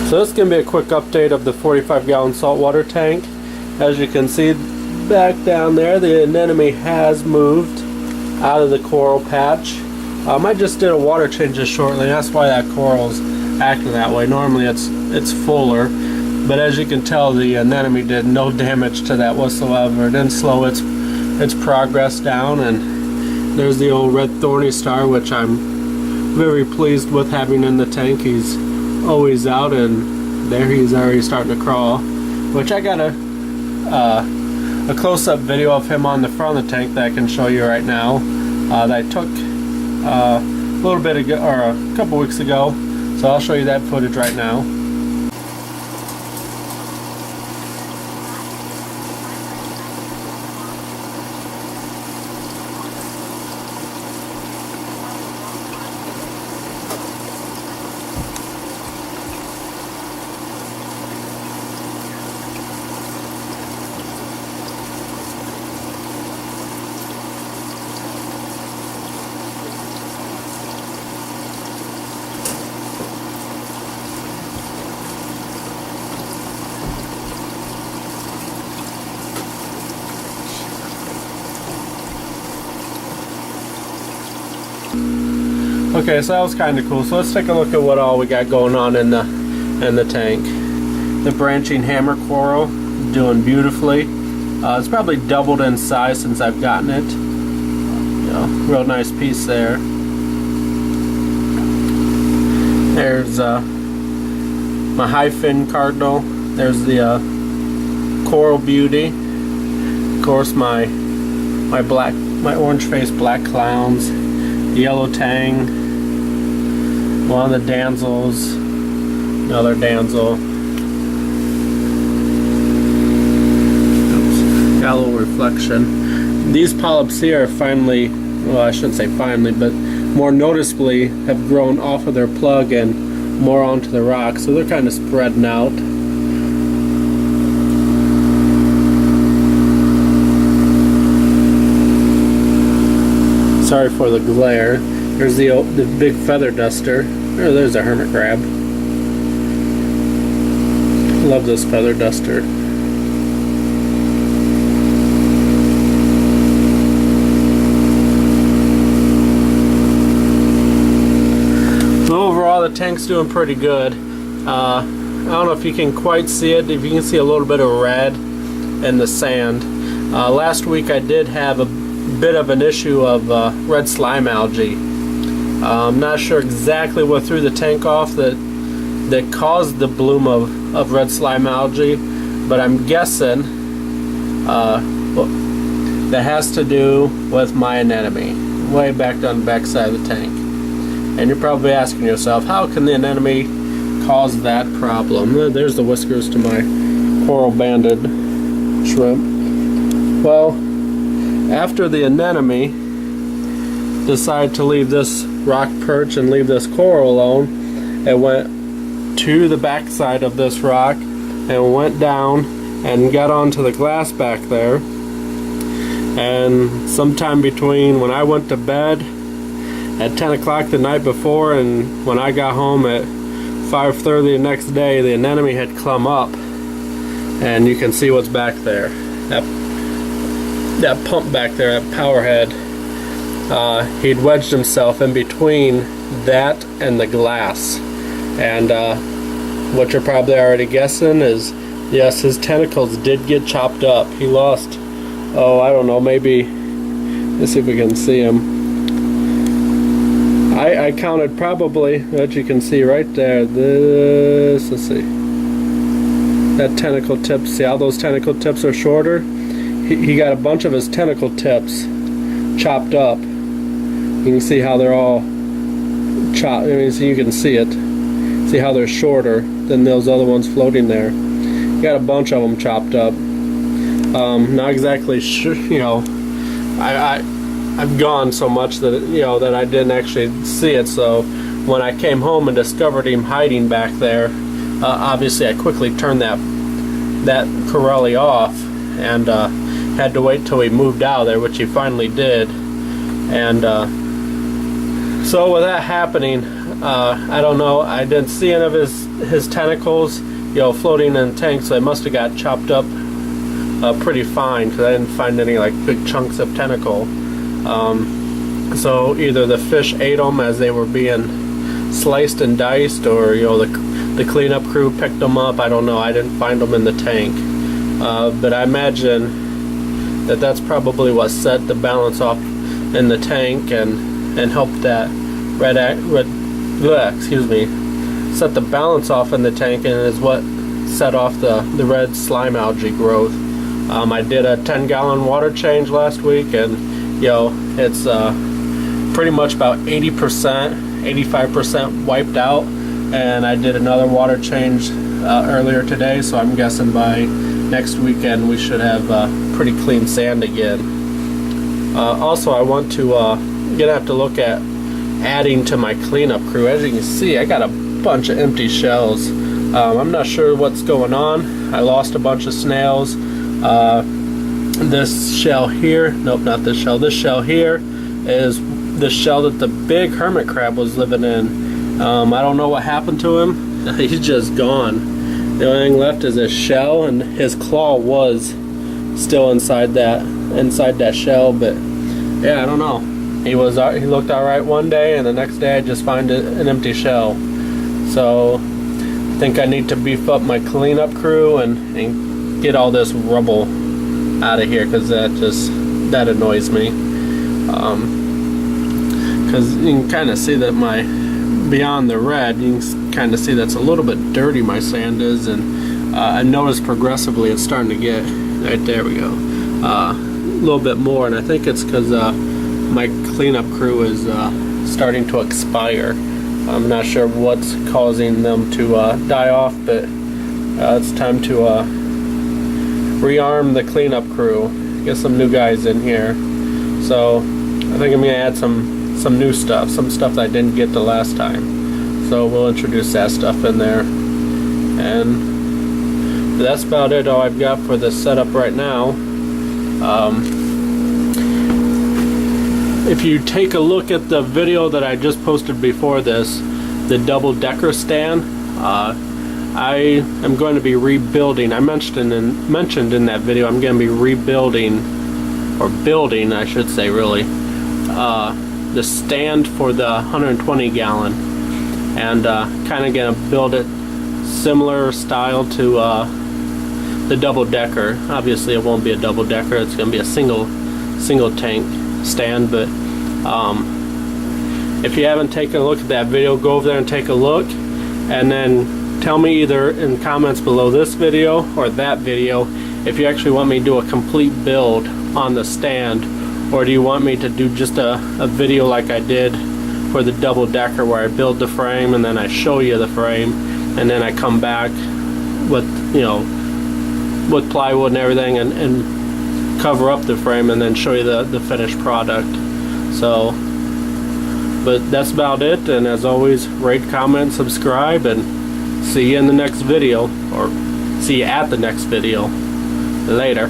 So this is going to be a quick update of the 45-gallon saltwater tank. As you can see back down there, the anemone has moved out of the coral patch. I just did a water change just shortly. That's why that coral's acting that way. Normally it's fuller, but as you can tell, the anemone did no damage to that whatsoever. It didn't slow its progress down, and there's the old red thorny star, which I'm very pleased with having in the tank. He's always out, and there he's already starting to crawl, which I got a close-up video of him on the front of the tank that I can show you right now, that I took a little bit ago, or a couple weeks ago. So I'll show you that footage right now. Okay, so that was kind of cool. So let's take a look at what all we got going on in the tank. The branching hammer coral doing beautifully. It's probably doubled in size since I've gotten it. You know, real nice piece there. There's my high fin cardinal. There's the coral beauty. Of course, my orange faced black clowns. The yellow tang, one of the damsels, another damsel. Oops, got a little reflection. These polyps here are finally, well, I shouldn't say finally, but more noticeably have grown off of their plug and more onto the rock, so they're kind of spreading out. Sorry for the glare. There's the big feather duster. Oh, there's a hermit crab. Love this feather duster. So overall, the tank's doing pretty good. I don't know if you can quite see it. If you can see a little bit of red in the sand. Last week I did have a bit of an issue of red slime algae. I'm not sure exactly what threw the tank off that caused the bloom of red slime algae, but I'm guessing that has to do with my anemone way back down the back side of the tank. And you're probably asking yourself, how can the anemone cause that problem? There's the whiskers to my coral banded shrimp. Well, after the anemone decided to leave this rock perch and leave this coral alone, it went to the back side of this rock and went down and got onto the glass back there. And sometime between when I went to bed at 10 o'clock the night before and when I got home at 5:30 the next day, the anemone had clumb up, and you can see what's back there. That pump back there, that power head, he'd wedged himself in between that and the glass. And what you're probably already guessing is, yes, his tentacles did get chopped up. He lost, oh, I don't know, maybe, let's see if we can see him. I counted probably, what you can see right there, let's see, that tentacle tip, see how those tentacle tips are shorter? He got a bunch of his tentacle tips chopped up. You can see how they're all chopped. I mean, so you can see it. See how they're shorter than those other ones floating there. Got a bunch of them chopped up. Not exactly sure. You know, I've gone so much that that I didn't actually see it. So when I came home and discovered him hiding back there, obviously I quickly turned that corelli off and had to wait till he moved out of there, which he finally did. And so with that happening, I don't know. I didn't see any of his tentacles, floating in the tank, so they must have got chopped up pretty fine, because I didn't find any like big chunks of tentacle. So either the fish ate them as they were being sliced and diced, or the cleanup crew picked them up. I don't know. I didn't find them in the tank, but I imagine that that's probably what set the balance off in the tank and helped that set the balance off in the tank, and is what set off the red slime algae growth. I did a 10-gallon water change last week, and it's pretty much about 80%, 85% wiped out, and I did another water change earlier today, so I'm guessing by next weekend we should have pretty clean sand again. Also, I want to gonna have to look at adding to my cleanup crew. As you can see, I got a bunch of empty shells. I'm not sure what's going on. I lost a bunch of snails. This shell here, nope, not this shell. This shell here is the shell that the big hermit crab was living in. I don't know what happened to him. He's just gone. The only thing left is his shell, and his claw was still inside that shell. But yeah, I don't know. He looked all right one day, and the next day I just find an empty shell. So I think I need to beef up my cleanup crew and get all this rubble out of here, because that annoys me. Because you can kind of see that beyond the red, you can kind of see that's a little bit dirty, my sand is, and I noticed progressively it's starting to get, right there we go, a little bit more, and I think it's because my cleanup crew is starting to expire. I'm not sure what's causing them to die off, but it's time to rearm the cleanup crew, get some new guys in here. So I think I'm gonna add some new stuff, some stuff that I didn't get the last time. So we'll introduce that stuff in there, and that's about it. All I've got for this setup right now. If you take a look at the video that I just posted before this, the double-decker stand, I am going to be rebuilding. I mentioned in that video I'm going to be rebuilding, or building I should say really, the stand for the 120 gallon, and kind of going to build it similar style to the double-decker. Obviously it won't be a double-decker, it's going to be a single tank stand, but if you haven't taken a look at that video, go over there and take a look, and then tell me either in comments below this video or that video if you actually want me to do a complete build on the stand, or do you want me to do just a video like I did for the double-decker, where I build the frame and then I show you the frame, and then I come back with with plywood and everything and cover up the frame and then show you the finished product. So, but that's about it, and as always, rate, comment, subscribe, and see you in the next video, or see you at the next video. Later.